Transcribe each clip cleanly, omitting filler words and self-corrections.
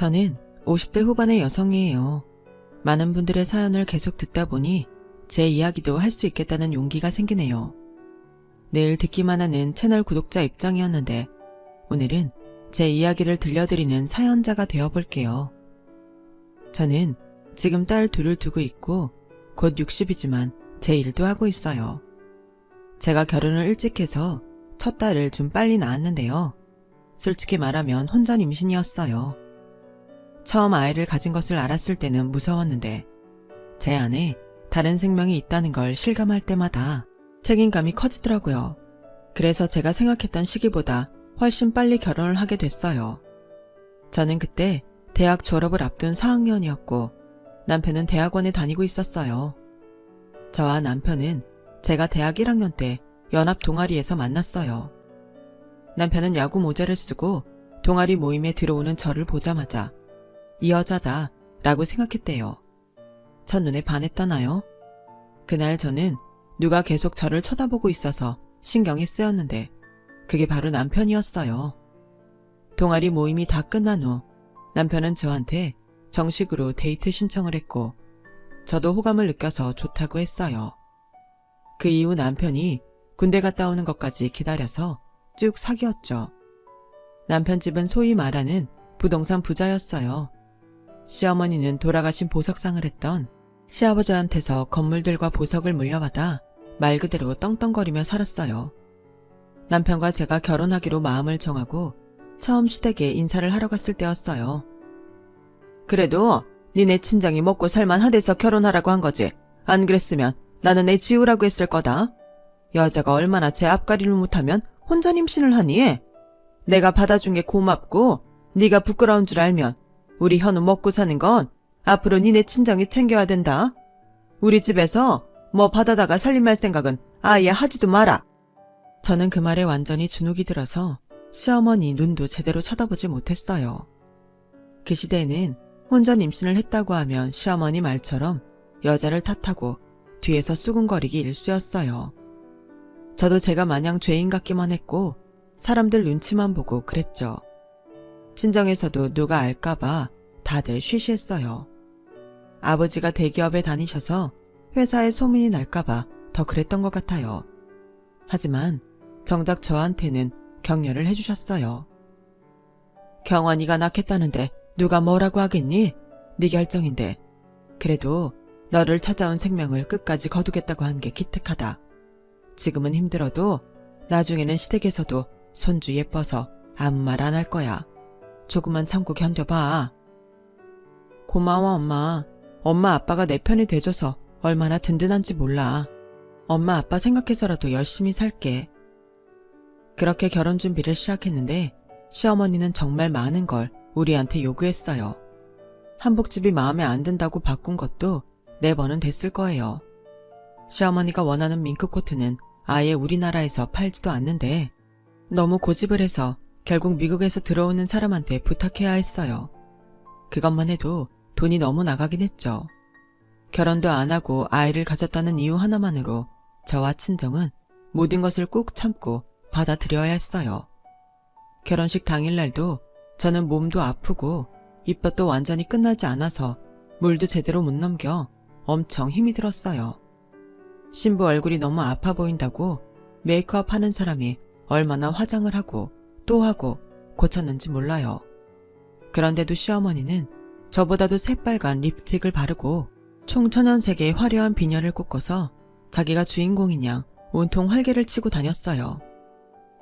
저는 50대 후반의 여성이에요. 많은 분들의 사연을 계속 듣다 보니 제 이야기도 할 수 있겠다는 용기가 생기네요. 늘 듣기만 하는 채널 구독자 입장이었는데 오늘은 제 이야기를 들려드리는 사연자가 되어볼게요. 저는 지금 딸 둘을 두고 있고 곧 60이지만 제 일도 하고 있어요. 제가 결혼을 일찍 해서 첫 딸을 좀 빨리 낳았는데요. 솔직히 말하면 혼전 임신이었어요. 처음 아이를 가진 것을 알았을 때는 무서웠는데 제 안에 다른 생명이 있다는 걸 실감할 때마다 책임감이 커지더라고요. 그래서 제가 생각했던 시기보다 훨씬 빨리 결혼을 하게 됐어요. 저는 그때 대학 졸업을 앞둔 4학년이었고 남편은 대학원에 다니고 있었어요. 저와 남편은 제가 대학 1학년 때 연합 동아리에서 만났어요. 남편은 야구 모자를 쓰고 동아리 모임에 들어오는 저를 보자마자 이 여자다 라고 생각했대요. 첫눈에 반했다나요? 그날 저는 누가 계속 저를 쳐다보고 있어서 신경이 쓰였는데 그게 바로 남편이었어요. 동아리 모임이 다 끝난 후 남편은 저한테 정식으로 데이트 신청을 했고 저도 호감을 느껴서 좋다고 했어요. 그 이후 남편이 군대 갔다 오는 것까지 기다려서 쭉 사귀었죠. 남편 집은 소위 말하는 부동산 부자였어요. 시어머니는 돌아가신 보석상을 했던 시아버지한테서 건물들과 보석을 물려받아 말 그대로 떵떵거리며 살았어요. 남편과 제가 결혼하기로 마음을 정하고 처음 시댁에 인사를 하러 갔을 때였어요. 그래도 니네 친정이 먹고 살만하대서 결혼하라고 한 거지. 안 그랬으면 나는 애 지우라고 했을 거다. 여자가 얼마나 제 앞가림을 못하면 혼전 임신을 하니? 내가 받아준 게 고맙고 네가 부끄러운 줄 알면 우리 현우 먹고 사는 건 앞으로 니네 친정이 챙겨야 된다. 우리 집에서 뭐 받아다가 살림할 생각은 아예 하지도 마라. 저는 그 말에 완전히 주눅이 들어서 시어머니 눈도 제대로 쳐다보지 못했어요. 그 시대에는 혼전 임신을 했다고 하면 시어머니 말처럼 여자를 탓하고 뒤에서 수군거리기 일쑤였어요. 저도 제가 마냥 죄인 같기만 했고 사람들 눈치만 보고 그랬죠. 친정에서도 누가 알까봐 다들 쉬쉬했어요. 아버지가 대기업에 다니셔서 회사에 소문이 날까봐 더 그랬던 것 같아요. 하지만 정작 저한테는 격려를 해주셨어요. 경환이가 낳겠다는데 누가 뭐라고 하겠니? 네 결정인데. 그래도 너를 찾아온 생명을 끝까지 거두겠다고 한 게 기특하다. 지금은 힘들어도 나중에는 시댁에서도 손주 예뻐서 아무 말 안 할 거야. 조금만 참고 견뎌봐. 고마워 엄마. 엄마 아빠가 내 편이 돼줘서 얼마나 든든한지 몰라. 엄마 아빠 생각해서라도 열심히 살게. 그렇게 결혼 준비를 시작했는데 시어머니는 정말 많은 걸 우리한테 요구했어요. 한복집이 마음에 안 든다고 바꾼 것도 4번은 됐을 거예요. 시어머니가 원하는 밍크코트는 아예 우리나라에서 팔지도 않는데 너무 고집을 해서 결국 미국에서 들어오는 사람한테 부탁해야 했어요. 그것만 해도 돈이 너무 나가긴 했죠. 결혼도 안 하고 아이를 가졌다는 이유 하나만으로 저와 친정은 모든 것을 꾹 참고 받아들여야 했어요. 결혼식 당일날도 저는 몸도 아프고 입덧도 완전히 끝나지 않아서 물도 제대로 못 넘겨 엄청 힘이 들었어요. 신부 얼굴이 너무 아파 보인다고 메이크업 하는 사람이 얼마나 화장을 하고 또 하고 고쳤는지 몰라요. 그런데도 시어머니는 저보다도 새빨간 립스틱을 바르고 총천연색의 화려한 비녀를 꽂고서 자기가 주인공인 양 온통 활개를 치고 다녔어요.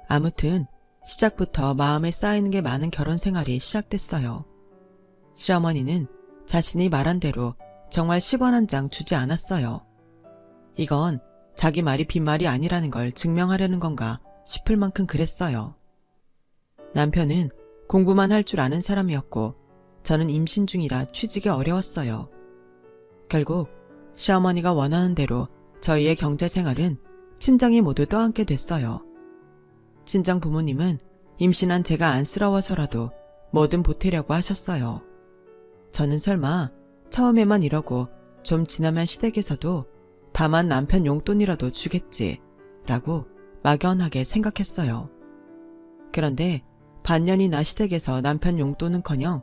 아무튼 시작부터 마음에 쌓이는 게 많은 결혼 생활이 시작됐어요. 시어머니는 자신이 말한 대로 정말 10원 한 장 주지 않았어요. 이건 자기 말이 빈말이 아니라는 걸 증명하려는 건가 싶을 만큼 그랬어요. 남편은 공부만 할 줄 아는 사람이었고 저는 임신 중이라 취직이 어려웠어요. 결국 시어머니가 원하는 대로 저희의 경제 생활은 친정이 모두 떠안게 됐어요. 친정 부모님은 임신한 제가 안쓰러워서라도 뭐든 보태려고 하셨어요. 저는 설마 처음에만 이러고 좀 지나면 시댁에서도 다만 남편 용돈이라도 주겠지 라고 막연하게 생각했어요. 그런데 반년이나 시댁에서 남편 용돈은커녕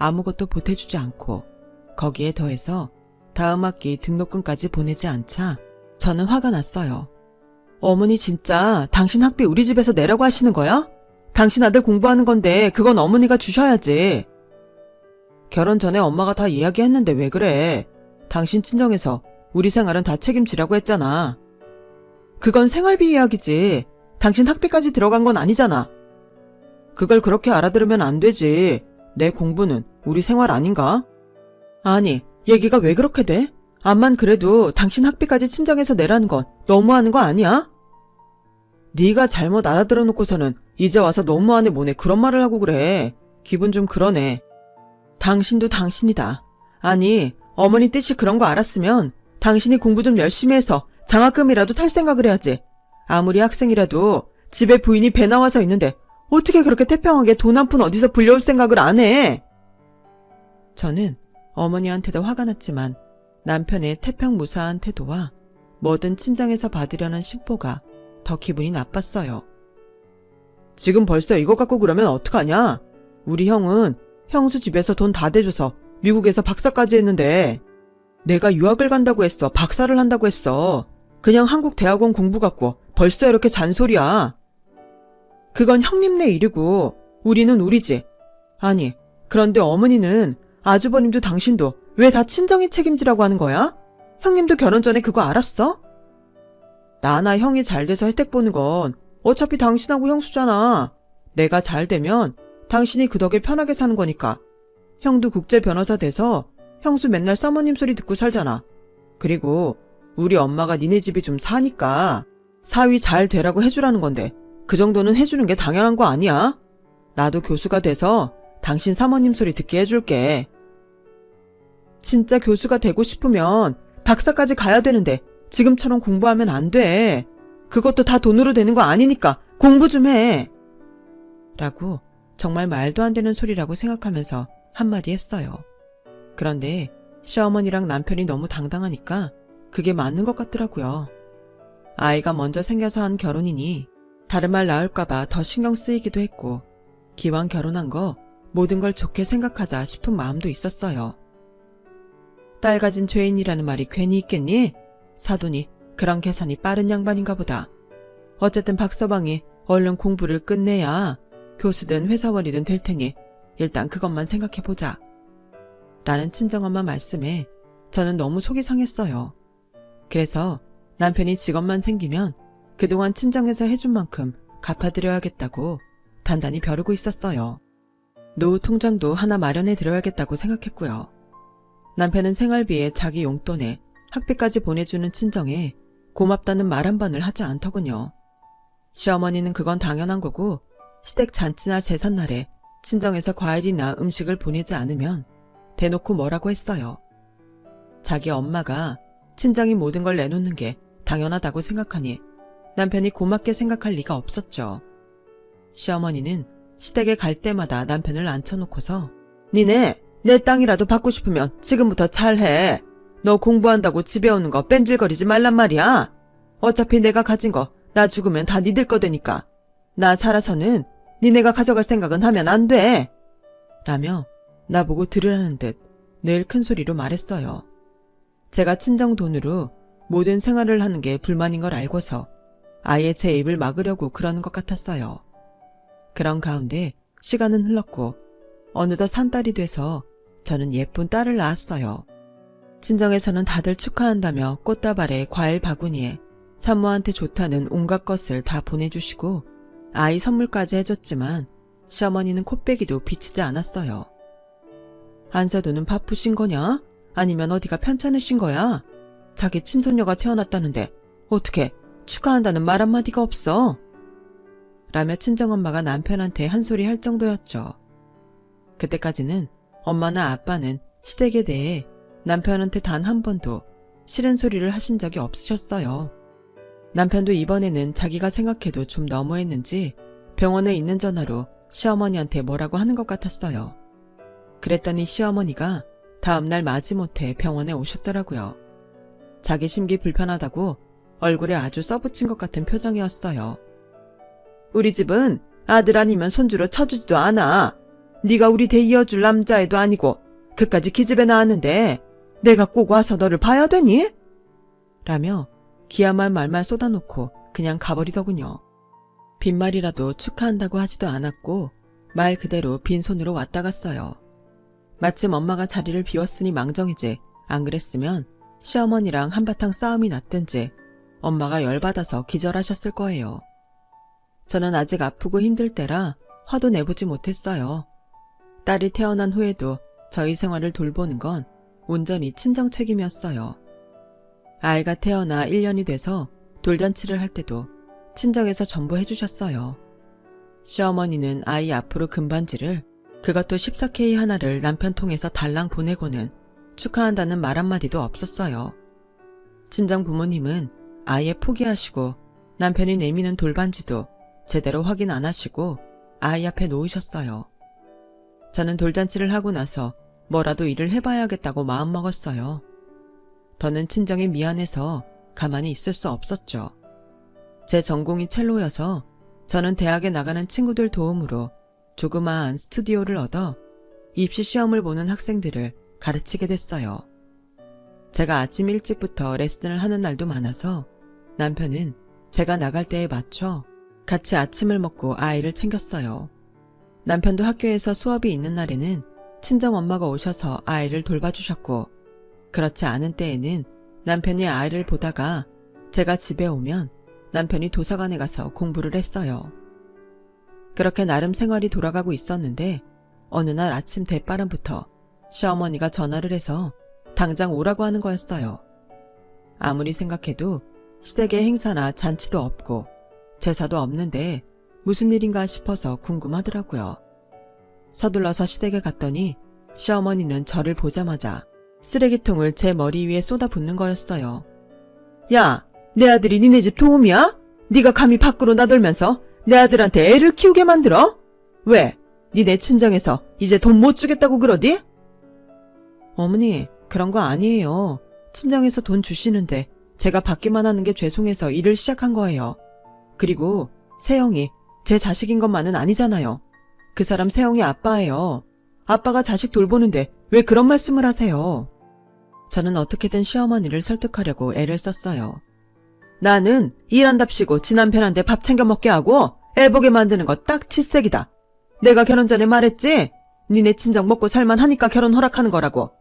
아무것도 보태주지 않고 거기에 더해서 다음 학기 등록금까지 보내지 않자 저는 화가 났어요. 어머니 진짜 당신 학비 우리 집에서 내라고 하시는 거야? 당신 아들 공부하는 건데 그건 어머니가 주셔야지. 결혼 전에 엄마가 다 이야기했는데 왜 그래? 당신 친정에서 우리 생활은 다 책임지라고 했잖아. 그건 생활비 이야기지. 당신 학비까지 들어간 건 아니잖아. 그걸 그렇게 알아들으면 안 되지. 내 공부는 우리 생활 아닌가? 아니, 얘기가 왜 그렇게 돼? 암만 그래도 당신 학비까지 친정에서 내라는 건 너무하는 거 아니야? 네가 잘못 알아들어 놓고서는 이제 와서 너무하네 뭐네 그런 말을 하고 그래. 기분 좀 그러네. 당신도 당신이다. 아니, 어머니 뜻이 그런 거 알았으면 당신이 공부 좀 열심히 해서 장학금이라도 탈 생각을 해야지. 아무리 학생이라도 집에 부인이 배 나와서 있는데 어떻게 그렇게 태평하게 돈 한 푼 어디서 불려올 생각을 안 해? 저는 어머니한테도 화가 났지만 남편의 태평무사한 태도와 뭐든 친정에서 받으려는 심보가 더 기분이 나빴어요. 지금 벌써 이거 갖고 그러면 어떡하냐? 우리 형은 형수 집에서 돈 다 대줘서 미국에서 박사까지 했는데 내가 유학을 간다고 했어. 박사를 한다고 했어. 그냥 한국 대학원 공부 갖고 벌써 이렇게 잔소리야. 그건 형님네 일이고 우리는 우리지. 아니, 그런데 어머니는 아주버님도 당신도 왜 다 친정이 책임지라고 하는 거야? 형님도 결혼 전에 그거 알았어? 나나 형이 잘 돼서 혜택 보는 건 어차피 당신하고 형수잖아. 내가 잘 되면 당신이 그 덕에 편하게 사는 거니까. 형도 국제 변호사 돼서 형수 맨날 사모님 소리 듣고 살잖아. 그리고 우리 엄마가 니네 집이 좀 사니까 사위 잘 되라고 해주라는 건데 그 정도는 해주는 게 당연한 거 아니야? 나도 교수가 돼서 당신 사모님 소리 듣게 해줄게. 진짜 교수가 되고 싶으면 박사까지 가야 되는데 지금처럼 공부하면 안 돼. 그것도 다 돈으로 되는 거 아니니까 공부 좀 해. 라고 정말 말도 안 되는 소리라고 생각하면서 한마디 했어요. 그런데 시어머니랑 남편이 너무 당당하니까 그게 맞는 것 같더라고요. 아이가 먼저 생겨서 한 결혼이니 다른 말 나올까봐 더 신경 쓰이기도 했고 기왕 결혼한 거 모든 걸 좋게 생각하자 싶은 마음도 있었어요. 딸 가진 죄인이라는 말이 괜히 있겠니? 사돈이 그런 계산이 빠른 양반인가 보다. 어쨌든 박서방이 얼른 공부를 끝내야 교수든 회사원이든 될 테니 일단 그것만 생각해보자. 라는 친정엄마 말씀에 저는 너무 속이 상했어요. 그래서 남편이 직업만 생기면 그동안 친정에서 해준 만큼 갚아드려야겠다고 단단히 벼르고 있었어요. 노후 통장도 하나 마련해드려야겠다고 생각했고요. 남편은 생활비에 자기 용돈에 학비까지 보내주는 친정에 고맙다는 말 한 번을 하지 않더군요. 시어머니는 그건 당연한 거고 시댁 잔치나 제삿날에 친정에서 과일이나 음식을 보내지 않으면 대놓고 뭐라고 했어요. 자기 엄마가 친정이 모든 걸 내놓는 게 당연하다고 생각하니 남편이 고맙게 생각할 리가 없었죠. 시어머니는 시댁에 갈 때마다 남편을 앉혀놓고서 니네 내 땅이라도 받고 싶으면 지금부터 잘해. 너 공부한다고 집에 오는 거 뺀질거리지 말란 말이야. 어차피 내가 가진 거 나 죽으면 다 니들 거 되니까 나 살아서는 니네가 가져갈 생각은 하면 안 돼. 라며 나보고 들으라는 듯 늘 큰 소리로 말했어요. 제가 친정 돈으로 모든 생활을 하는 게 불만인 걸 알고서 아예 제 입을 막으려고 그러는 것 같았어요. 그런 가운데 시간은 흘렀고 어느덧 산딸이 돼서 저는 예쁜 딸을 낳았어요. 친정에서는 다들 축하한다며 꽃다발에 과일 바구니에 산모한테 좋다는 온갖 것을 다 보내주시고 아이 선물까지 해줬지만 시어머니는 콧배기도 비치지 않았어요. 안사도는 바쁘신 거냐? 아니면 어디가 편찮으신 거야? 자기 친손녀가 태어났다는데 어떻게 축하한다는 말 한마디가 없어? 라며 친정엄마가 남편한테 한 소리 할 정도였죠. 그때까지는 엄마나 아빠는 시댁에 대해 남편한테 단 한 번도 싫은 소리를 하신 적이 없으셨어요. 남편도 이번에는 자기가 생각해도 좀 너무했는지 병원에 있는 전화로 시어머니한테 뭐라고 하는 것 같았어요. 그랬더니 시어머니가 다음날 마지못해 병원에 오셨더라고요. 자기 심기 불편하다고 얼굴에 아주 써붙인 것 같은 표정이었어요. 우리 집은 아들 아니면 손주로 쳐주지도 않아. 네가 우리 대 이어줄 남자애도 아니고 그까지 기집애 낳았는데 내가 꼭 와서 너를 봐야 되니? 라며 기야만 말만 쏟아놓고 그냥 가버리더군요. 빈말이라도 축하한다고 하지도 않았고 말 그대로 빈손으로 왔다 갔어요. 마침 엄마가 자리를 비웠으니 망정이지 안 그랬으면 시어머니랑 한바탕 싸움이 났든지 엄마가 열받아서 기절하셨을 거예요. 저는 아직 아프고 힘들 때라 화도 내보지 못했어요. 딸이 태어난 후에도 저희 생활을 돌보는 건 온전히 친정 책임이었어요. 아이가 태어나 1년이 돼서 돌잔치를 할 때도 친정에서 전부 해주셨어요. 시어머니는 아이 앞으로 금반지를 그것도 14K 하나를 남편 통해서 달랑 보내고는 축하한다는 말 한마디도 없었어요. 친정 부모님은 아예 포기하시고 남편이 내미는 돌반지도 제대로 확인 안 하시고 아이 앞에 놓으셨어요. 저는 돌잔치를 하고 나서 뭐라도 일을 해봐야겠다고 마음먹었어요. 더는 친정에 미안해서 가만히 있을 수 없었죠. 제 전공이 첼로여서 저는 대학에 나가는 친구들 도움으로 조그마한 스튜디오를 얻어 입시 시험을 보는 학생들을 가르치게 됐어요. 제가 아침 일찍부터 레슨을 하는 날도 많아서 남편은 제가 나갈 때에 맞춰 같이 아침을 먹고 아이를 챙겼어요. 남편도 학교에서 수업이 있는 날에는 친정엄마가 오셔서 아이를 돌봐주셨고 그렇지 않은 때에는 남편이 아이를 보다가 제가 집에 오면 남편이 도서관에 가서 공부를 했어요. 그렇게 나름 생활이 돌아가고 있었는데 어느 날 아침 대바람부터 시어머니가 전화를 해서 당장 오라고 하는 거였어요. 아무리 생각해도 시댁에 행사나 잔치도 없고 제사도 없는데 무슨 일인가 싶어서 궁금하더라고요. 서둘러서 시댁에 갔더니 시어머니는 저를 보자마자 쓰레기통을 제 머리 위에 쏟아붓는 거였어요. 야, 내 아들이 니네 집 도움이야? 네가 감히 밖으로 나돌면서 내 아들한테 애를 키우게 만들어? 왜? 니네 친정에서 이제 돈 못 주겠다고 그러디? 어머니, 그런 거 아니에요. 친정에서 돈 주시는데 제가 받기만 하는 게 죄송해서 일을 시작한 거예요. 그리고 세영이 제 자식인 것만은 아니잖아요. 그 사람 세영이 아빠예요. 아빠가 자식 돌보는데 왜 그런 말씀을 하세요? 저는 어떻게든 시어머니를 설득하려고 애를 썼어요. 나는 일한답시고 지 남편한테 밥 챙겨 먹게 하고 애 보게 만드는 거 딱 칠색이다. 내가 결혼 전에 말했지? 니네 친정 먹고 살만 하니까 결혼 허락하는 거라고.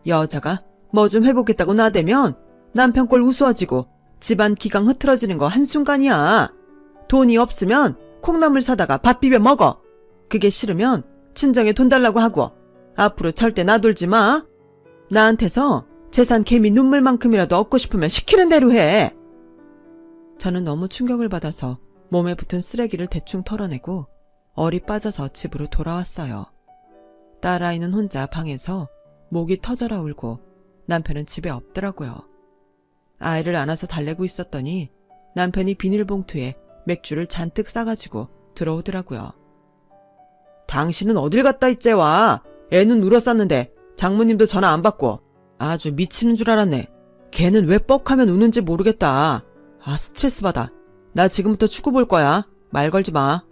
여자가 뭐 좀 해보겠다고 나대면 남편 꼴 우스워지고 집안 기강 흐트러지는 거 한순간이야. 돈이 없으면 콩나물 사다가 밥 비벼 먹어. 그게 싫으면 친정에 돈 달라고 하고 앞으로 절대 나돌지 마. 나한테서 재산 개미 눈물만큼이라도 얻고 싶으면 시키는 대로 해. 저는 너무 충격을 받아서 몸에 붙은 쓰레기를 대충 털어내고 얼이 빠져서 집으로 돌아왔어요. 딸아이는 혼자 방에서 목이 터져라 울고 남편은 집에 없더라고요. 아이를 안아서 달래고 있었더니 남편이 비닐봉투에 맥주를 잔뜩 싸가지고 들어오더라고요. 당신은 어딜 갔다 있제 와. 애는 울었었는데 장모님도 전화 안 받고. 아주 미치는 줄 알았네. 걔는 왜 뻑하면 우는지 모르겠다. 아, 스트레스 받아. 나 지금부터 축구 볼 거야. 말 걸지 마.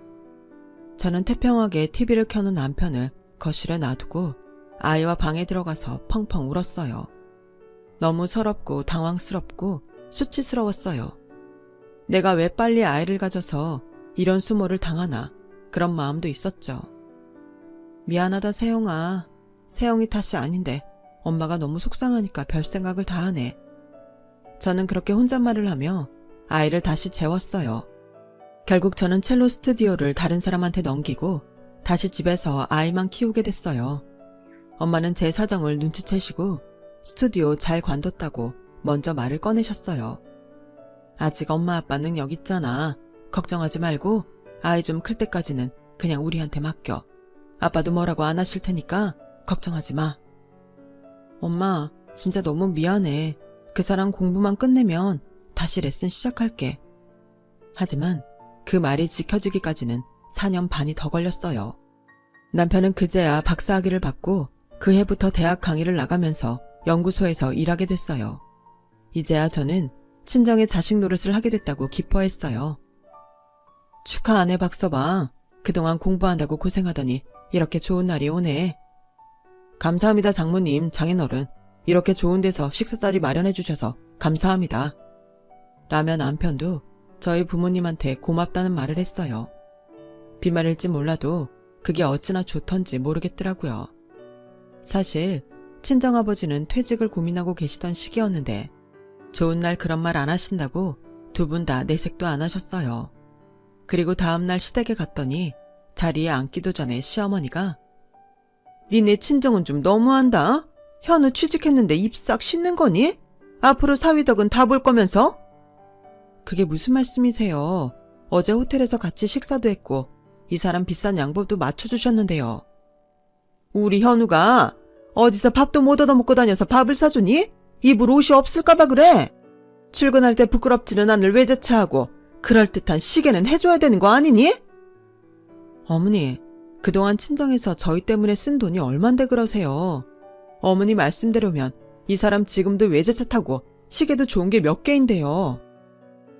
저는 태평하게 TV를 켜는 남편을 거실에 놔두고 아이와 방에 들어가서 펑펑 울었어요. 너무 서럽고 당황스럽고 수치스러웠어요. 내가 왜 빨리 아이를 가져서 이런 수모를 당하나 그런 마음도 있었죠. 미안하다 세영아. 세영이 탓이 아닌데 엄마가 너무 속상하니까 별 생각을 다 하네. 저는 그렇게 혼잣말을 하며 아이를 다시 재웠어요. 결국 저는 첼로 스튜디오를 다른 사람한테 넘기고 다시 집에서 아이만 키우게 됐어요. 엄마는 제 사정을 눈치채시고 스튜디오 잘 관뒀다고 먼저 말을 꺼내셨어요. 아직 엄마 아빠 능력 있잖아. 걱정하지 말고 아이 좀 클 때까지는 그냥 우리한테 맡겨. 아빠도 뭐라고 안 하실 테니까 걱정하지 마. 엄마, 진짜 너무 미안해. 그 사람 공부만 끝내면 다시 레슨 시작할게. 하지만 그 말이 지켜지기까지는 4년 반이 더 걸렸어요. 남편은 그제야 박사학위를 받고 그 해부터 대학 강의를 나가면서 연구소에서 일하게 됐어요. 이제야 저는 친정의 자식 노릇을 하게 됐다고 기뻐했어요. 축하 안 해 박서방. 그동안 공부한다고 고생하더니 이렇게 좋은 날이 오네. 감사합니다, 장모님, 장인어른. 이렇게 좋은 데서 식사 자리 마련해 주셔서 감사합니다. 라며 남편도 저희 부모님한테 고맙다는 말을 했어요. 빈말일지 몰라도 그게 어찌나 좋던지 모르겠더라고요. 사실 친정아버지는 퇴직을 고민하고 계시던 시기였는데 좋은 날 그런 말 안 하신다고 두 분 다 내색도 안 하셨어요. 그리고 다음날 시댁에 갔더니 자리에 앉기도 전에 시어머니가 니네 친정은 좀 너무한다. 현우 취직했는데 입 싹 씻는 거니? 앞으로 사위덕은 다 볼 거면서? 그게 무슨 말씀이세요? 어제 호텔에서 같이 식사도 했고 이 사람 비싼 양복도 맞춰주셨는데요. 우리 현우가 어디서 밥도 못 얻어먹고 다녀서 밥을 사주니? 입을 옷이 없을까봐 그래. 출근할 때 부끄럽지는 않을 외제차하고 그럴듯한 시계는 해줘야 되는 거 아니니? 어머니, 그동안 친정에서 저희 때문에 쓴 돈이 얼만데 그러세요. 어머니 말씀대로면 이 사람 지금도 외제차 타고 시계도 좋은 게 몇 개인데요.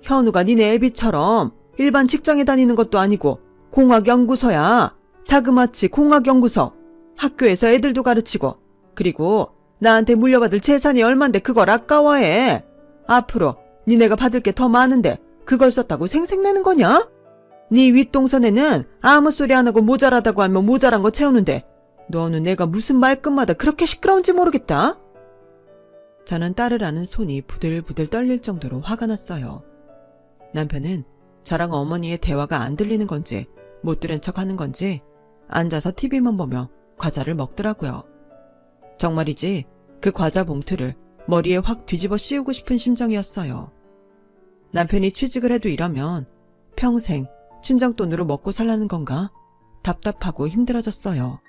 현우가 니네 애비처럼 일반 직장에 다니는 것도 아니고 공학연구소야. 자그마치 공학연구소. 학교에서 애들도 가르치고 그리고 나한테 물려받을 재산이 얼만데 그걸 아까워해. 앞으로 니네가 받을 게 더 많은데 그걸 썼다고 생색내는 거냐? 네 윗동선에는 아무 소리 안 하고 모자라다고 하면 모자란 거 채우는데 너는 내가 무슨 말끝마다 그렇게 시끄러운지 모르겠다. 저는 딸을 안은 손이 부들부들 떨릴 정도로 화가 났어요. 남편은 저랑 어머니의 대화가 안 들리는 건지 못 들은 척 하는 건지 앉아서 TV만 보며 과자를 먹더라고요. 정말이지 그 과자 봉투를 머리에 확 뒤집어 씌우고 싶은 심정이었어요. 남편이 취직을 해도 이러면 평생 친정돈으로 먹고 살라는 건가? 답답하고 힘들어졌어요.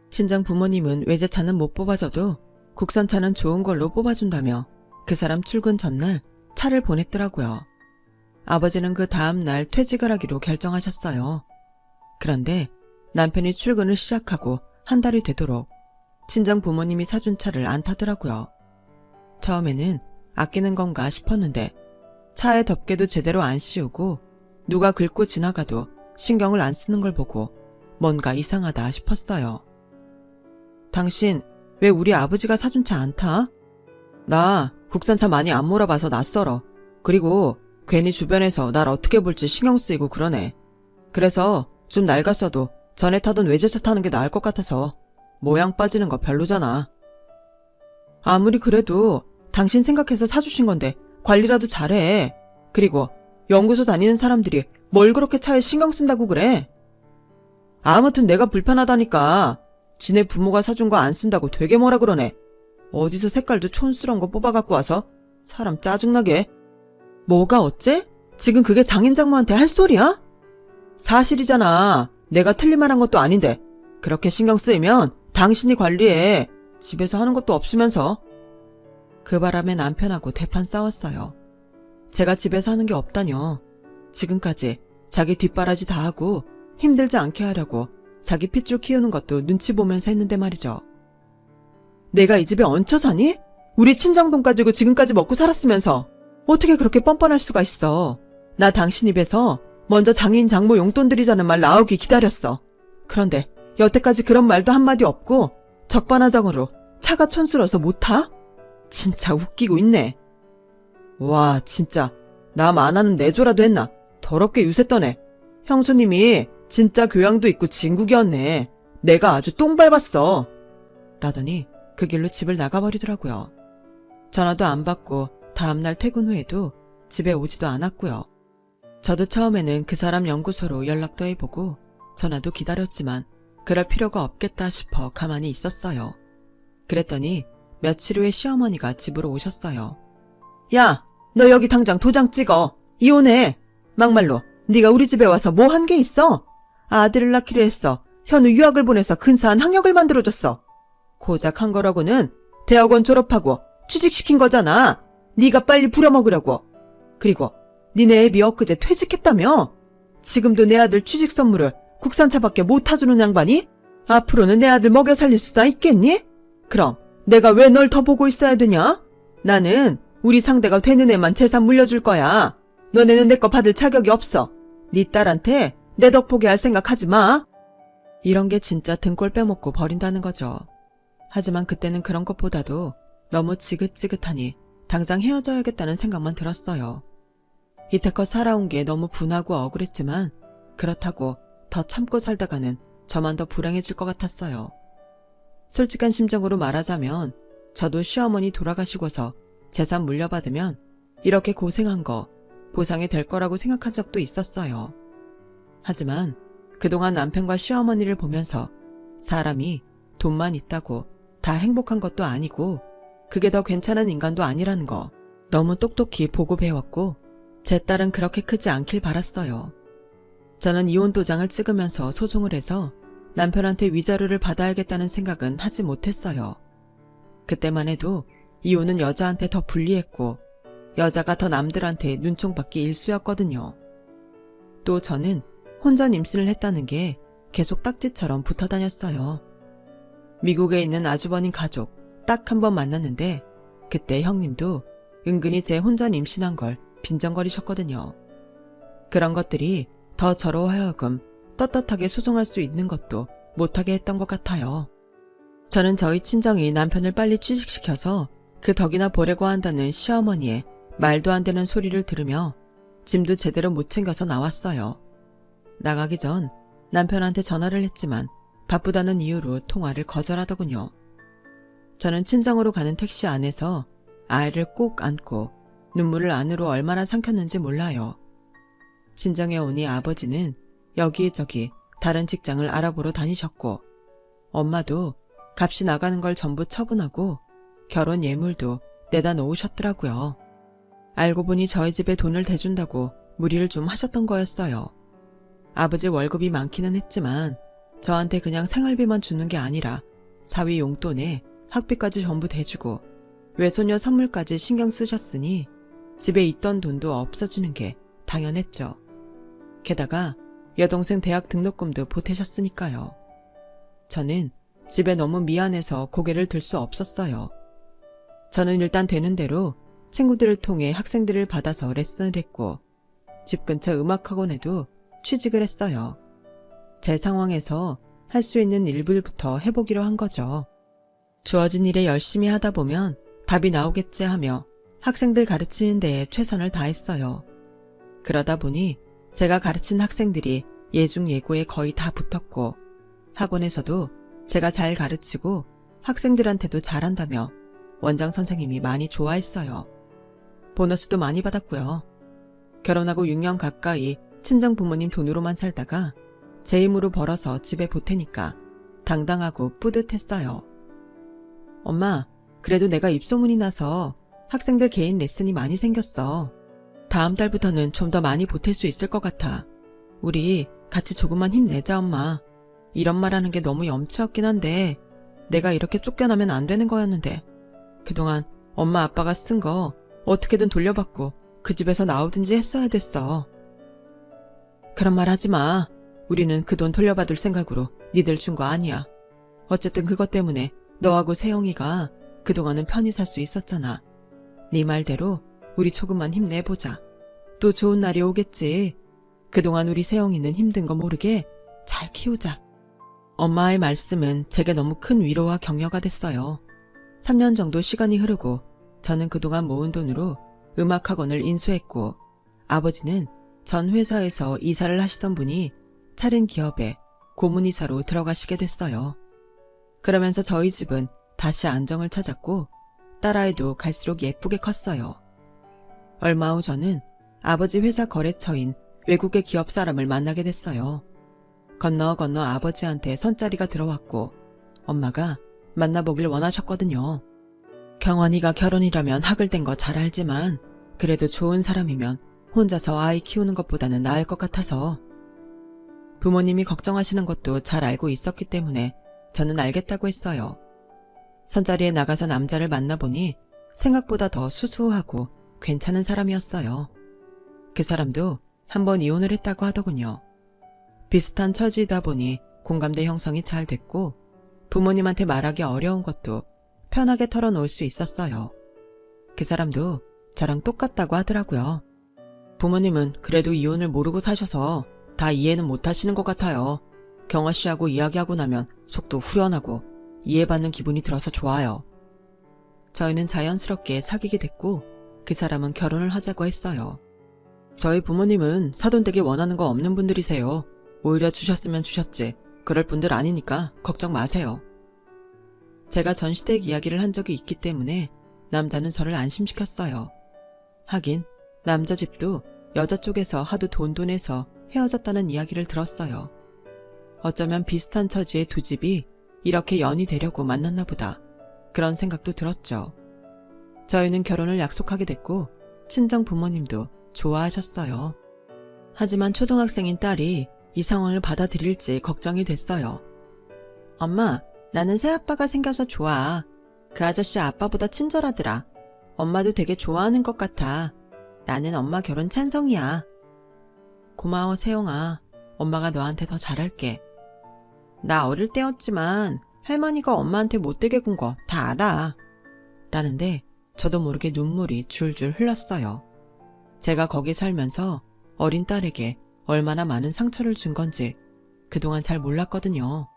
친정 부모님은 외제차는 못 뽑아줘도 국산차는 좋은 걸로 뽑아준다며 그 사람 출근 전날 차를 보냈더라고요. 아버지는 그 다음날 퇴직을 하기로 결정하셨어요. 그런데 남편이 출근을 시작하고 한 달이 되도록 친정 부모님이 사준 차를 안 타더라고요. 처음에는 아끼는 건가 싶었는데 차에 덮개도 제대로 안 씌우고 누가 긁고 지나가도 신경을 안 쓰는 걸 보고 뭔가 이상하다 싶었어요. 당신 왜 우리 아버지가 사준 차 안 타? 나 국산차 많이 안 몰아봐서 낯설어. 그리고 괜히 주변에서 날 어떻게 볼지 신경 쓰이고 그러네. 그래서 좀 낡았어도 전에 타던 외제차 타는 게 나을 것 같아서 모양 빠지는 거 별로잖아. 아무리 그래도 당신 생각해서 사주신 건데 관리라도 잘해. 그리고 연구소 다니는 사람들이 뭘 그렇게 차에 신경 쓴다고 그래? 아무튼 내가 불편하다니까. 지네 부모가 사준 거 안 쓴다고 되게 뭐라 그러네. 어디서 색깔도 촌스러운 거 뽑아갖고 와서 사람 짜증나게. 뭐가 어째? 지금 그게 장인 장모한테 할 소리야? 사실이잖아. 내가 틀린 말 한 것도 아닌데 그렇게 신경 쓰이면 당신이 관리해. 집에서 하는 것도 없으면서. 그 바람에 남편하고 대판 싸웠어요. 제가 집에서 하는 게 없다뇨. 지금까지 자기 뒷바라지 다 하고 힘들지 않게 하려고 자기 핏줄 키우는 것도 눈치 보면서 했는데 말이죠. 내가 이 집에 얹혀 사니? 우리 친정돈 가지고 지금까지 먹고 살았으면서 어떻게 그렇게 뻔뻔할 수가 있어. 나 당신 입에서 먼저 장인 장모 용돈 드리자는 말 나오기 기다렸어. 그런데 여태까지 그런 말도 한마디 없고 적반하장으로 차가 촌스러워서 못 타? 진짜 웃기고 있네. 와, 진짜 남 안 하는 내조라도 했나? 더럽게 유세 떠네. 형수님이 진짜 교양도 있고 진국이었네. 내가 아주 똥 밟았어. 라더니 그 길로 집을 나가버리더라고요. 전화도 안 받고 다음날 퇴근 후에도 집에 오지도 않았고요. 저도 처음에는 그 사람 연구소로 연락도 해보고 전화도 기다렸지만 그럴 필요가 없겠다 싶어 가만히 있었어요. 그랬더니 며칠 후에 시어머니가 집으로 오셨어요. 야, 너 여기 당장 도장 찍어. 이혼해. 막말로 네가 우리 집에 와서 뭐 한 게 있어? 아들을 낳기로 했어. 현우 유학을 보내서 근사한 학력을 만들어줬어. 고작 한 거라고는 대학원 졸업하고 취직시킨 거잖아. 네가 빨리 부려먹으려고. 그리고 니네 애비 엊그제 퇴직했다며? 지금도 내 아들 취직 선물을 국산차밖에 못 타주는 양반이 앞으로는 내 아들 먹여 살릴 수나 있겠니? 그럼 내가 왜 널 더 보고 있어야 되냐? 나는 우리 상대가 되는 애만 재산 물려줄 거야. 너네는 내 거 받을 자격이 없어. 네 딸한테 내 덕 보게 할 생각 하지 마. 이런 게 진짜 등골 빼먹고 버린다는 거죠. 하지만 그때는 그런 것보다도 너무 지긋지긋하니 당장 헤어져야겠다는 생각만 들었어요. 이태껏 살아온 게 너무 분하고 억울했지만 그렇다고 더 참고 살다가는 저만 더 불행해질 것 같았어요. 솔직한 심정으로 말하자면 저도 시어머니 돌아가시고서 재산 물려받으면 이렇게 고생한 거 보상이 될 거라고 생각한 적도 있었어요. 하지만 그동안 남편과 시어머니를 보면서 사람이 돈만 있다고 다 행복한 것도 아니고 그게 더 괜찮은 인간도 아니라는 거 너무 똑똑히 보고 배웠고 제 딸은 그렇게 크지 않길 바랐어요. 저는 이혼 도장을 찍으면서 소송을 해서 남편한테 위자료를 받아야겠다는 생각은 하지 못했어요. 그때만 해도 이혼은 여자한테 더 불리했고 여자가 더 남들한테 눈총받기 일쑤였거든요. 또 저는 혼전 임신을 했다는 게 계속 딱지처럼 붙어 다녔어요. 미국에 있는 아주버님 가족 딱 한 번 만났는데 그때 형님도 은근히 제 혼전 임신한 걸 빈정거리셨거든요. 그런 것들이 더 저로 하여금 떳떳하게 소송할 수 있는 것도 못하게 했던 것 같아요. 저는 저희 친정이 남편을 빨리 취직시켜서 그 덕이나 보려고 한다는 시어머니의 말도 안 되는 소리를 들으며 짐도 제대로 못 챙겨서 나왔어요. 나가기 전 남편한테 전화를 했지만 바쁘다는 이유로 통화를 거절하더군요. 저는 친정으로 가는 택시 안에서 아이를 꼭 안고 눈물을 안으로 얼마나 삼켰는지 몰라요. 친정에 오니 아버지는 여기저기 다른 직장을 알아보러 다니셨고 엄마도 값이 나가는 걸 전부 처분하고 결혼 예물도 내다 놓으셨더라고요. 알고 보니 저희 집에 돈을 대준다고 무리를 좀 하셨던 거였어요. 아버지 월급이 많기는 했지만 저한테 그냥 생활비만 주는 게 아니라 사위 용돈에 학비까지 전부 대주고 외손녀 선물까지 신경 쓰셨으니 집에 있던 돈도 없어지는 게 당연했죠. 게다가 여동생 대학 등록금도 보태셨으니까요. 저는 집에 너무 미안해서 고개를 들 수 없었어요. 저는 일단 되는 대로 친구들을 통해 학생들을 받아서 레슨을 했고 집 근처 음악학원에도 취직을 했어요. 제 상황에서 할 수 있는 일부부터 해보기로 한 거죠. 주어진 일에 열심히 하다 보면 답이 나오겠지 하며 학생들 가르치는 데에 최선을 다했어요. 그러다 보니 제가 가르친 학생들이 예중예고에 거의 다 붙었고 학원에서도 제가 잘 가르치고 학생들한테도 잘한다며 원장 선생님이 많이 좋아했어요. 보너스도 많이 받았고요. 결혼하고 6년 가까이 친정 부모님 돈으로만 살다가 제 힘으로 벌어서 집에 보태니까 당당하고 뿌듯했어요. 엄마, 그래도 내가 입소문이 나서 학생들 개인 레슨이 많이 생겼어. 다음 달부터는 좀 더 많이 보탤 수 있을 것 같아. 우리 같이 조금만 힘내자, 엄마. 이런 말하는 게 너무 염치 없긴 한데 내가 이렇게 쫓겨나면 안 되는 거였는데 그동안 엄마 아빠가 쓴 거 어떻게든 돌려받고 그 집에서 나오든지 했어야 됐어. 그런 말 하지 마. 우리는 그 돈 돌려받을 생각으로 니들 준 거 아니야. 어쨌든 그것 때문에 너하고 세영이가 그동안은 편히 살 수 있었잖아. 네 말대로 우리 조금만 힘내보자. 또 좋은 날이 오겠지. 그동안 우리 세영이는 힘든 거 모르게 잘 키우자. 엄마의 말씀은 제게 너무 큰 위로와 격려가 됐어요. 3년 정도 시간이 흐르고 저는 그동안 모은 돈으로 음악학원을 인수했고 아버지는 전 회사에서 이사를 하시던 분이 차린 기업에 고문이사로 들어가시게 됐어요. 그러면서 저희 집은 다시 안정을 찾았고 딸아이도 갈수록 예쁘게 컸어요. 얼마 후 저는 아버지 회사 거래처인 외국의 기업 사람을 만나게 됐어요. 건너 아버지한테 선자리가 들어왔고 엄마가 만나보길 원하셨거든요. 경원이가 결혼이라면 학을 뗀 거 잘 알지만 그래도 좋은 사람이면 혼자서 아이 키우는 것보다는 나을 것 같아서 부모님이 걱정하시는 것도 잘 알고 있었기 때문에 저는 알겠다고 했어요. 선자리에 나가서 남자를 만나보니 생각보다 더 수수하고 괜찮은 사람이었어요. 그 사람도 한번 이혼을 했다고 하더군요. 비슷한 처지이다 보니 공감대 형성이 잘 됐고 부모님한테 말하기 어려운 것도 편하게 털어놓을 수 있었어요. 그 사람도 저랑 똑같다고 하더라고요. 부모님은 그래도 이혼을 모르고 사셔서 다 이해는 못하시는 것 같아요. 경아 씨하고 이야기하고 나면 속도 후련하고 이해받는 기분이 들어서 좋아요. 저희는 자연스럽게 사귀게 됐고 그 사람은 결혼을 하자고 했어요. 저희 부모님은 사돈되기 원하는 거 없는 분들이세요. 오히려 주셨으면 주셨지. 그럴 분들 아니니까 걱정 마세요. 제가 전시댁 이야기를 한 적이 있기 때문에 남자는 저를 안심시켰어요. 하긴 남자 집도 여자 쪽에서 하도 돈해서 헤어졌다는 이야기를 들었어요. 어쩌면 비슷한 처지의 두 집이 이렇게 연이 되려고 만났나 보다. 그런 생각도 들었죠. 저희는 결혼을 약속하게 됐고 친정 부모님도 좋아하셨어요. 하지만 초등학생인 딸이 이 상황을 받아들일지 걱정이 됐어요. 엄마, 나는 새아빠가 생겨서 좋아. 그 아저씨 아빠보다 친절하더라. 엄마도 되게 좋아하는 것 같아. 나는 엄마 결혼 찬성이야. 고마워, 세영아. 엄마가 너한테 더 잘할게. 나 어릴 때였지만 할머니가 엄마한테 못되게 군 거 다 알아. 라는데 저도 모르게 눈물이 줄줄 흘렀어요. 제가 거기 살면서 어린 딸에게 얼마나 많은 상처를 준 건지 그동안 잘 몰랐거든요.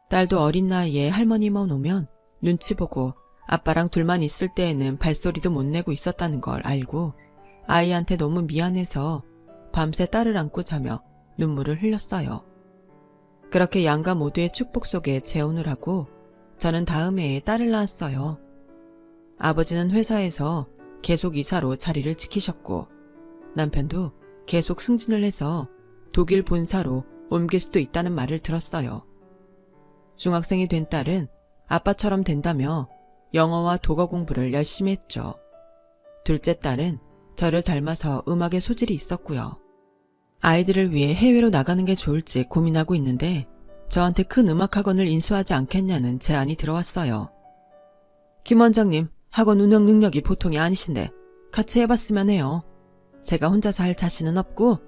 딸도 어린 나이에 할머니만 오면 눈치 보고 아빠랑 둘만 있을 때에는 발소리도 못 내고 있었다는 걸 알고 아이한테 너무 미안해서 밤새 딸을 안고 자며 눈물을 흘렸어요. 그렇게 양가 모두의 축복 속에 재혼을 하고 저는 다음 해에 딸을 낳았어요. 아버지는 회사에서 계속 이사로 자리를 지키셨고 남편도 계속 승진을 해서 독일 본사로 옮길 수도 있다는 말을 들었어요. 중학생이 된 딸은 아빠처럼 된다며 영어와 독어 공부를 열심히 했죠. 둘째 딸은 저를 닮아서 음악에 소질이 있었고요. 아이들을 위해 해외로 나가는 게 좋을지 고민하고 있는데 저한테 큰 음악학원을 인수하지 않겠냐는 제안이 들어왔어요. 김 원장님, 학원 운영 능력이 보통이 아니신데 같이 해봤으면 해요. 제가 혼자서 할 자신은 없고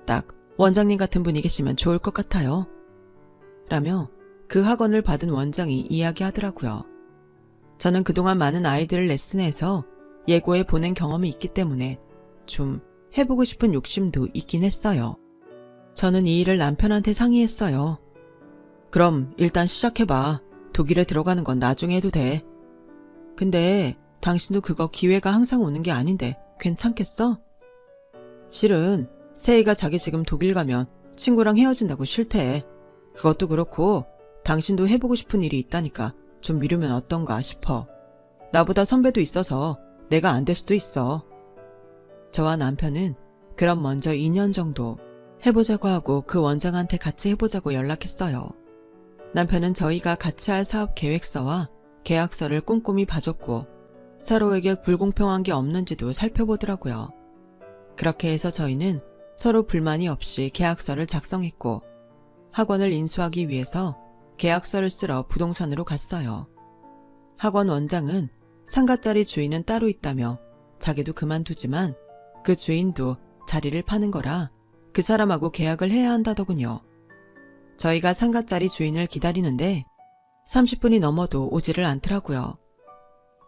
딱 원장님 같은 분이 계시면 좋을 것 같아요. 라며 그 학원을 받은 원장이 이야기하더라고요. 저는 그동안 많은 아이들을 레슨해서 예고에 보낸 경험이 있기 때문에 좀 해보고 싶은 욕심도 있긴 했어요. 저는 이 일을 남편한테 상의했어요. 그럼 일단 시작해봐. 독일에 들어가는 건 나중에 해도 돼. 근데 당신도 그거 기회가 항상 오는 게 아닌데 괜찮겠어? 실은 세희가 자기 지금 독일 가면 친구랑 헤어진다고 싫대. 그것도 그렇고 당신도 해보고 싶은 일이 있다니까 좀 미루면 어떤가 싶어. 나보다 선배도 있어서 내가 안 될 수도 있어. 저와 남편은 그럼 먼저 2년 정도 해보자고 하고 그 원장한테 같이 해보자고 연락했어요. 남편은 저희가 같이 할 사업 계획서와 계약서를 꼼꼼히 봐줬고 서로에게 불공평한 게 없는지도 살펴보더라고요. 그렇게 해서 저희는 서로 불만이 없이 계약서를 작성했고 학원을 인수하기 위해서 계약서를 쓰러 부동산으로 갔어요. 학원 원장은 상가짜리 주인은 따로 있다며 자기도 그만두지만 그 주인도 자리를 파는 거라 그 사람하고 계약을 해야 한다더군요. 저희가 상가짜리 주인을 기다리는데 30분이 넘어도 오지를 않더라고요.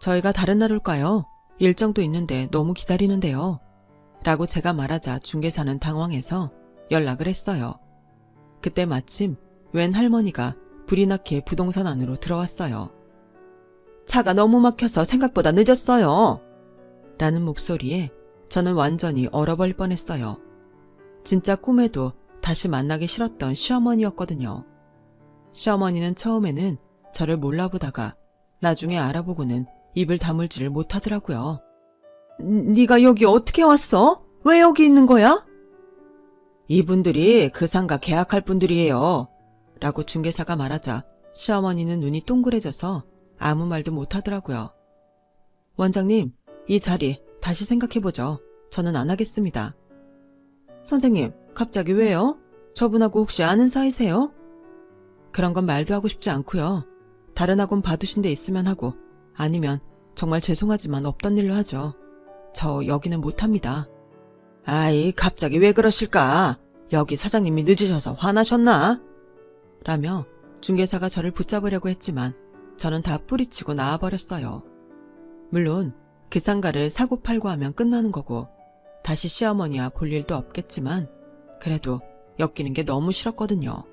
저희가 다른 날 올까요? 일정도 있는데 너무 기다리는데요. 라고 제가 말하자 중개사는 당황해서 연락을 했어요. 그때 마침 웬 할머니가 불이 나게 부동산 안으로 들어왔어요. 차가 너무 막혀서 생각보다 늦었어요. 라는 목소리에 저는 완전히 얼어버릴 뻔했어요. 진짜 꿈에도 다시 만나기 싫었던 시어머니였거든요. 시어머니는 처음에는 저를 몰라보다가 나중에 알아보고는 입을 다물지를 못하더라고요. 네가 여기 어떻게 왔어? 왜 여기 있는 거야? 이분들이 그 상가 계약할 분들이에요. 라고 중개사가 말하자 시어머니는 눈이 동그래져서 아무 말도 못하더라고요. 원장님, 이 자리 다시 생각해보죠. 저는 안 하겠습니다. 선생님, 갑자기 왜요? 저분하고 혹시 아는 사이세요? 그런 건 말도 하고 싶지 않고요. 다른 학원 봐두신 데 있으면 하고 아니면 정말 죄송하지만 없던 일로 하죠. 저 여기는 못합니다. 아이, 갑자기 왜 그러실까? 여기 사장님이 늦으셔서 화나셨나? 라며 중개사가 저를 붙잡으려고 했지만 저는 다 뿌리치고 나와버렸어요. 물론 그 상가를 사고팔고 하면 끝나는 거고 다시 시어머니와 볼 일도 없겠지만 그래도 엮이는 게 너무 싫었거든요.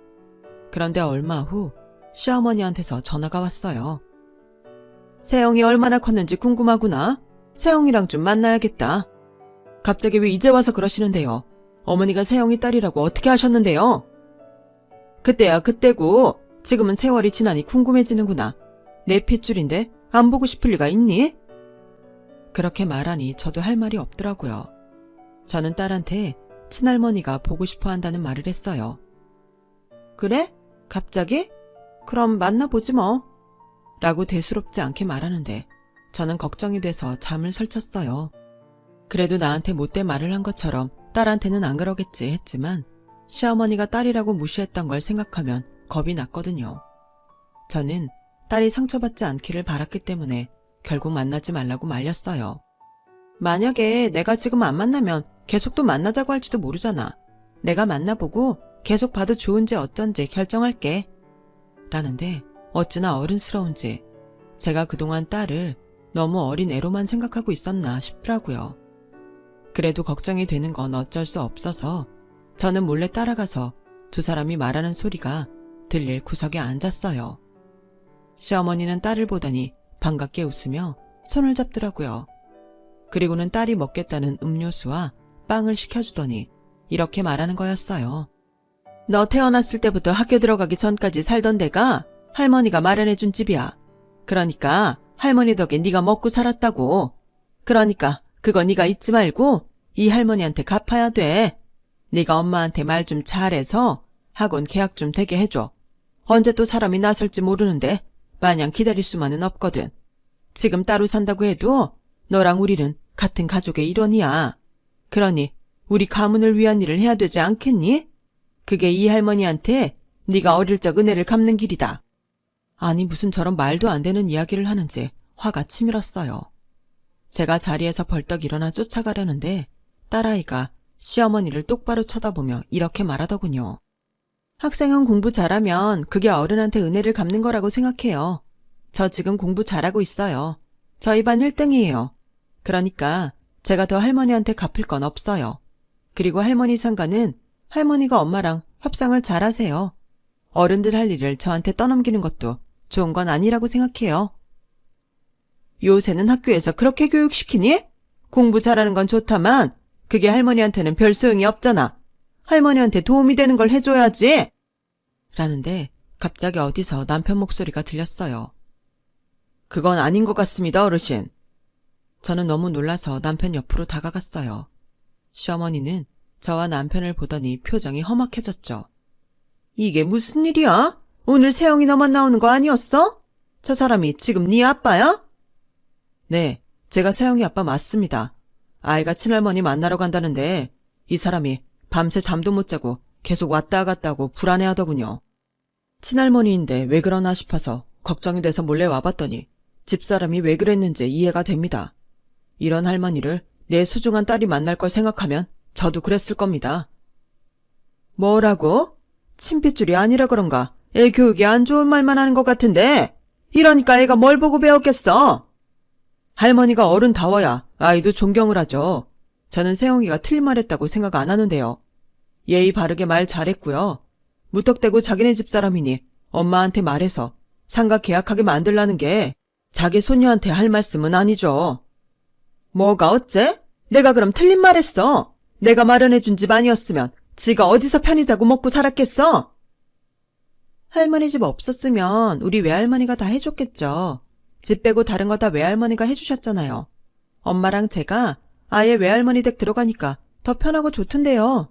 그런데 얼마 후 시어머니한테서 전화가 왔어요. 세영이 얼마나 컸는지 궁금하구나. 세영이랑 좀 만나야겠다. 갑자기 왜 이제 와서 그러시는데요? 어머니가 세영이 딸이라고 어떻게 하셨는데요? 그때야 그때고 지금은 세월이 지나니 궁금해지는구나. 내 핏줄인데 안 보고 싶을 리가 있니? 그렇게 말하니 저도 할 말이 없더라고요. 저는 딸한테 친할머니가 보고 싶어 한다는 말을 했어요. 그래? 갑자기? 그럼 만나보지 뭐. 라고 대수롭지 않게 말하는데 저는 걱정이 돼서 잠을 설쳤어요. 그래도 나한테 못된 말을 한 것처럼 딸한테는 안 그러겠지 했지만 시어머니가 딸이라고 무시했던 걸 생각하면 겁이 났거든요. 저는 딸이 상처받지 않기를 바랐기 때문에 결국 만나지 말라고 말렸어요. 만약에 내가 지금 안 만나면 계속 또 만나자고 할지도 모르잖아. 내가 만나보고 계속 봐도 좋은지 어쩐지 결정할게. 라는데 어찌나 어른스러운지 제가 그동안 딸을 너무 어린 애로만 생각하고 있었나 싶더라고요. 그래도 걱정이 되는 건 어쩔 수 없어서 저는 몰래 따라가서 두 사람이 말하는 소리가 들릴 구석에 앉았어요. 시어머니는 딸을 보더니 반갑게 웃으며 손을 잡더라고요. 그리고는 딸이 먹겠다는 음료수와 빵을 시켜주더니 이렇게 말하는 거였어요. 너 태어났을 때부터 학교 들어가기 전까지 살던 데가 할머니가 마련해준 집이야. 그러니까 할머니 덕에 네가 먹고 살았다고. 그러니까 그거 네가 잊지 말고 이 할머니한테 갚아야 돼. 네가 엄마한테 말 좀 잘해서 학원 계약 좀 되게 해줘. 언제 또 사람이 나설지 모르는데 마냥 기다릴 수만은 없거든. 지금 따로 산다고 해도 너랑 우리는 같은 가족의 일원이야. 그러니 우리 가문을 위한 일을 해야 되지 않겠니? 그게 이 할머니한테 네가 어릴 적 은혜를 갚는 길이다. 아니 무슨 저런 말도 안 되는 이야기를 하는지 화가 치밀었어요. 제가 자리에서 벌떡 일어나 쫓아가려는데 딸아이가 시어머니를 똑바로 쳐다보며 이렇게 말하더군요. 학생은 공부 잘하면 그게 어른한테 은혜를 갚는 거라고 생각해요. 저 지금 공부 잘하고 있어요. 저희 반 1등이에요. 그러니까 제가 더 할머니한테 갚을 건 없어요. 그리고 할머니 상가는 할머니가 엄마랑 협상을 잘하세요. 어른들 할 일을 저한테 떠넘기는 것도 좋은 건 아니라고 생각해요. 요새는 학교에서 그렇게 교육시키니? 공부 잘하는 건 좋다만 그게 할머니한테는 별 소용이 없잖아. 할머니한테 도움이 되는 걸 해줘야지. 라는데 갑자기 어디서 남편 목소리가 들렸어요. 그건 아닌 것 같습니다, 어르신. 저는 너무 놀라서 남편 옆으로 다가갔어요. 시어머니는 저와 남편을 보더니 표정이 험악해졌죠. 이게 무슨 일이야? 오늘 세영이 너만 나오는 거 아니었어? 저 사람이 지금 네 아빠야? 네, 제가 세영이 아빠 맞습니다. 아이가 친할머니 만나러 간다는데 이 사람이 밤새 잠도 못 자고 계속 왔다 갔다 하고 불안해하더군요. 친할머니인데 왜 그러나 싶어서 걱정이 돼서 몰래 와봤더니 집사람이 왜 그랬는지 이해가 됩니다. 이런 할머니를 내 소중한 딸이 만날 걸 생각하면 저도 그랬을 겁니다. 뭐라고? 친핏줄이 아니라 그런가 애 교육이 안 좋은 말만 하는 것 같은데 이러니까 애가 뭘 보고 배웠겠어? 할머니가 어른다워야 아이도 존경을 하죠. 저는 세영이가 틀린 말했다고 생각 안 하는데요. 예의 바르게 말 잘했고요. 무턱대고 자기네 집사람이니 엄마한테 말해서 상가 계약하게 만들라는 게 자기 손녀한테 할 말씀은 아니죠. 뭐가 어째? 내가 그럼 틀린 말 했어. 내가 마련해준 집 아니었으면 지가 어디서 편히 자고 먹고 살았겠어? 할머니 집 없었으면 우리 외할머니가 다 해줬겠죠. 집 빼고 다른 거 다 외할머니가 해주셨잖아요. 엄마랑 제가 아예 외할머니 댁 들어가니까 더 편하고 좋던데요.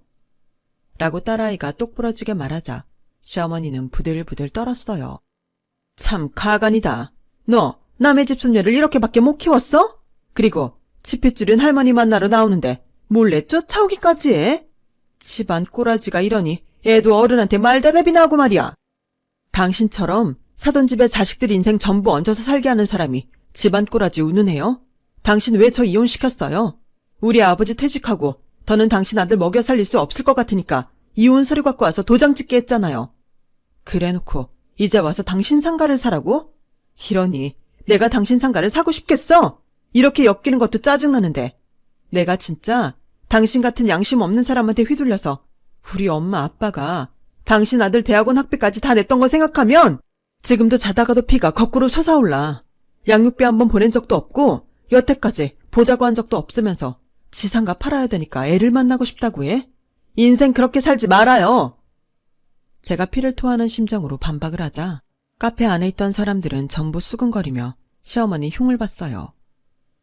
라고 딸아이가 똑부러지게 말하자 시어머니는 부들부들 떨었어요. 참 가관이다. 너 남의 집 손녀를 이렇게밖에 못 키웠어? 그리고 치핏줄인 할머니 만나러 나오는데 몰래 쫓아오기까지 해? 집안 꼬라지가 이러니 애도 어른한테 말대답이나 하고 말이야. 당신처럼 사돈 집에 자식들 인생 전부 얹어서 살게 하는 사람이 집안 꼬라지 운운해요? 당신 왜 저 이혼시켰어요? 우리 아버지 퇴직하고 더는 당신 아들 먹여 살릴 수 없을 것 같으니까 이혼 서류 갖고 와서 도장 찍게 했잖아요. 그래놓고 이제 와서 당신 상가를 사라고? 이러니 내가 당신 상가를 사고 싶겠어? 이렇게 엮이는 것도 짜증나는데 내가 진짜 당신 같은 양심 없는 사람한테 휘둘려서 우리 엄마 아빠가 당신 아들 대학원 학비까지 다 냈던 거 생각하면 지금도 자다가도 피가 거꾸로 솟아올라. 양육비 한 번 보낸 적도 없고 여태까지 보자고 한 적도 없으면서 지상가 팔아야 되니까 애를 만나고 싶다고 해? 인생 그렇게 살지 말아요. 제가 피를 토하는 심정으로 반박을 하자 카페 안에 있던 사람들은 전부 수근거리며 시어머니 흉을 봤어요.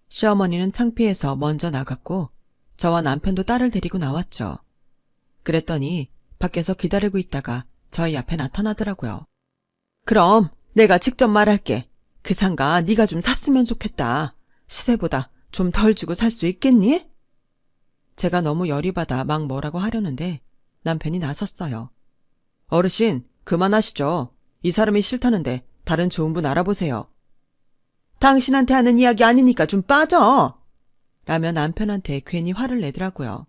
시어머니는 창피해서 먼저 나갔고 저와 남편도 딸을 데리고 나왔죠. 그랬더니 밖에서 기다리고 있다가 저희 앞에 나타나더라고요. 그럼 내가 직접 말할게. 그 상가 네가 좀 샀으면 좋겠다. 시세보다 좀 덜 주고 살 수 있겠니? 제가 너무 열이 받아 막 뭐라고 하려는데 남편이 나섰어요. 어르신, 그만하시죠. 이 사람이 싫다는데 다른 좋은 분 알아보세요. 당신한테 하는 이야기 아니니까 좀 빠져. 라며 남편한테 괜히 화를 내더라고요.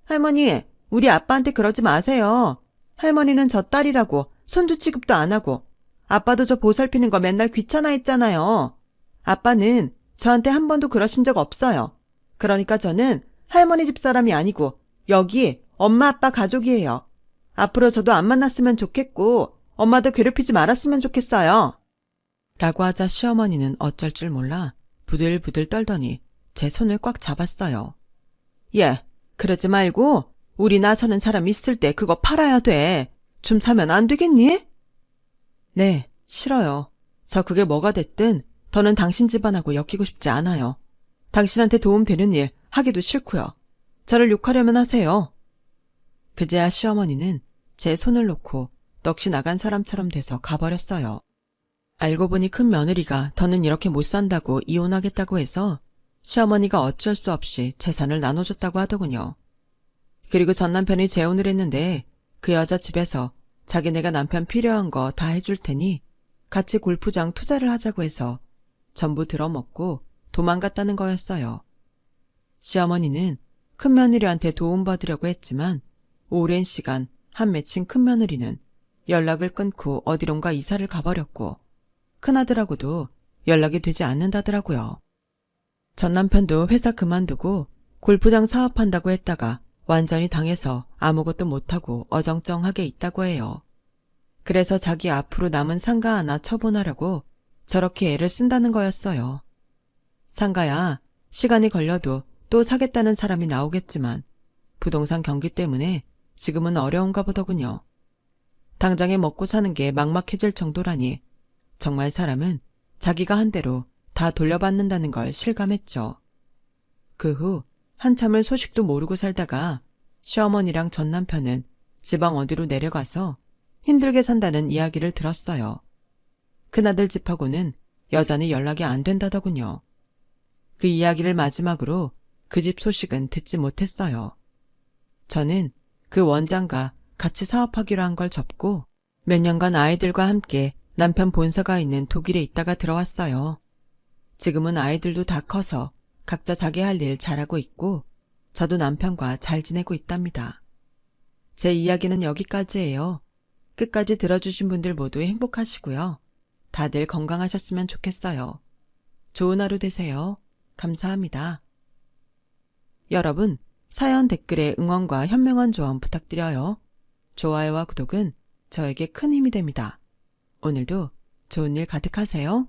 할머니, 우리 아빠한테 그러지 마세요. 할머니는 저 딸이라고 손주 취급도 안 하고 아빠도 저 보살피는 거 맨날 귀찮아했잖아요. 아빠는 저한테 한 번도 그러신 적 없어요. 그러니까 저는 할머니 집 사람이 아니고 여기 엄마 아빠 가족이에요. 앞으로 저도 안 만났으면 좋겠고 엄마도 괴롭히지 말았으면 좋겠어요. 라고 하자 시어머니는 어쩔 줄 몰라 부들부들 떨더니 제 손을 꽉 잡았어요. 예, 그러지 말고 우리 나서는 사람 있을 때 그거 팔아야 돼. 좀 사면 안 되겠니? 네, 싫어요. 저 그게 뭐가 됐든 더는 당신 집안하고 엮이고 싶지 않아요. 당신한테 도움되는 일 하기도 싫고요. 저를 욕하려면 하세요. 그제야 시어머니는 제 손을 놓고 넋이 나간 사람처럼 돼서 가버렸어요. 알고 보니 큰 며느리가 더는 이렇게 못 산다고 이혼하겠다고 해서 시어머니가 어쩔 수 없이 재산을 나눠줬다고 하더군요. 그리고 전 남편이 재혼을 했는데 그 여자 집에서 자기네가 남편 필요한 거 다 해줄 테니 같이 골프장 투자를 하자고 해서 전부 들어먹고 도망갔다는 거였어요. 시어머니는 큰며느리한테 도움받으려고 했지만 오랜 시간 한 맺힌 큰며느리는 연락을 끊고 어디론가 이사를 가버렸고 큰아들하고도 연락이 되지 않는다더라고요. 전 남편도 회사 그만두고 골프장 사업한다고 했다가 완전히 당해서 아무것도 못하고 어정쩡하게 있다고 해요. 그래서 자기 앞으로 남은 상가 하나 처분하려고 저렇게 애를 쓴다는 거였어요. 상가야 시간이 걸려도 또 사겠다는 사람이 나오겠지만 부동산 경기 때문에 지금은 어려운가 보더군요. 당장에 먹고 사는 게 막막해질 정도라니 정말 사람은 자기가 한 대로 다 돌려받는다는 걸 실감했죠. 그 후 한참을 소식도 모르고 살다가 시어머니랑 전 남편은 지방 어디로 내려가서 힘들게 산다는 이야기를 들었어요. 큰아들 집하고는 여전히 연락이 안 된다더군요. 그 이야기를 마지막으로 그 집 소식은 듣지 못했어요. 저는 그 원장과 같이 사업하기로 한 걸 접고 몇 년간 아이들과 함께 남편 본사가 있는 독일에 있다가 들어왔어요. 지금은 아이들도 다 커서 각자 자기 할 일 잘하고 있고 저도 남편과 잘 지내고 있답니다. 제 이야기는 여기까지예요. 끝까지 들어주신 분들 모두 행복하시고요. 다들 건강하셨으면 좋겠어요. 좋은 하루 되세요. 감사합니다. 여러분, 사연 댓글에 응원과 현명한 조언 부탁드려요. 좋아요와 구독은 저에게 큰 힘이 됩니다. 오늘도 좋은 일 가득하세요.